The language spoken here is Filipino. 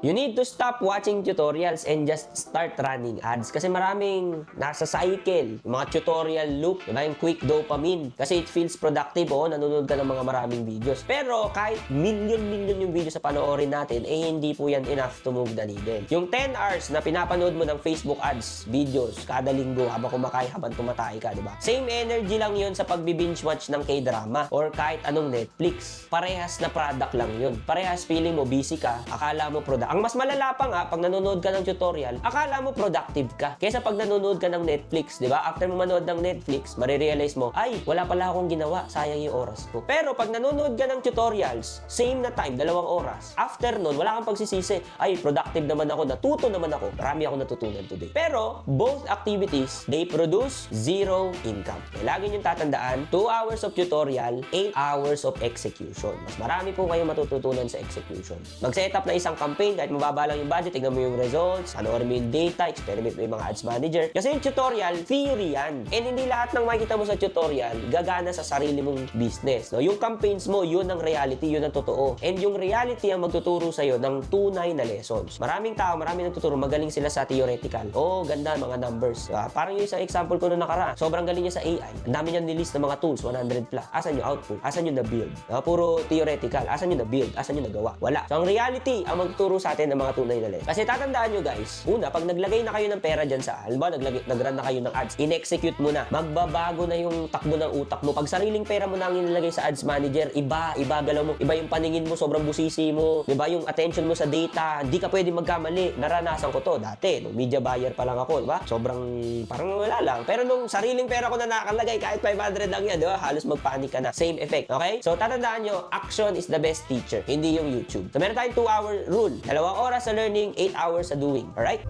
You need to stop watching tutorials and just start running ads. Kasi maraming nasa cycle, yung mga tutorial loop, diba? Yung quick dopamine. Kasi it feels productive, nanonood ka ng mga maraming videos. Pero kahit million yung videos sa panoorin natin, hindi po yan enough to move the needle. Yung 10 hours na pinapanood mo ng Facebook ads, videos, kada linggo habang kumakain, habang tumatay ka, diba? Same energy lang yun sa pagbi-binge watch ng K-drama or kahit anong Netflix. Parehas na product lang yun. Parehas feeling mo busy ka, akala mo product. Ang mas malala pa nga, pag nanonood ka ng tutorial, akala mo productive ka. Kaysa pag nanonood ka ng Netflix, di ba? After mo manood ng Netflix, marirealize mo, ay, wala pala akong ginawa, sayang yung oras ko. Pero pag nanonood ka ng tutorials, same na time, 2 oras. After nun, wala kang pagsisisi, ay, productive naman ako, natuto naman ako. Marami ako natutunan today. Pero, both activities, they produce 0 income. Kaya lagi niyong tatandaan, 2 hours of tutorial, 8 hours of execution. Mas marami po kayong matututunan sa execution. Mag-set up na isang campaign, kahit mababa lang yung budget, tignan mo yung results, panoorin mo yung data, experiment mo yung mga ads manager. Kasi yung tutorial, theory yan. And hindi lahat ng makikita mo sa tutorial, gagana sa sarili mong business. No? Yung campaigns mo, yun ang reality, yun ang totoo. And yung reality ang magtuturo sa'yo ng tunay na lessons. Maraming tao, maraming nagtuturo, magaling sila sa theoretical. Ganda, mga numbers. Parang yung isang example ko na nakaraan. Sobrang galing niya sa AI. Ang dami niya nilist ng mga tools, 100 plus. Asan yung output? Asan yung na-build? Puro theoretical. Asan yung na-build? Asan yung nagawa? Wala. So, ang reality ang magtuturo sa atin ng mga tunay na lesson. Kasi tatandaan nyo guys, una, pag naglagay na kayo ng pera dyan sa halimbawa, nag-run na kayo ng ads, in-execute mo na, magbabago na yung takbo ng utak mo. Pag sariling pera mo na ang inilagay sa ads manager, iba galaw mo, iba yung paningin mo, sobrang busisi mo, iba yung attention mo sa data, hindi ka pwede magkamali. Naranasan ko to dati, nung media buyer pa lang ako, diba? Sobrang, parang wala lang. Pero nung sariling pera ko na nakalagay, kahit 500 lang yan, diba? Halos magpanik ka na. Same effect, okay? So, tatandaan nyo, action is the best teacher, hindi yung YouTube. So, meron tayong 2-hour rule. 2 oras sa learning, 8 hours sa doing. Alright?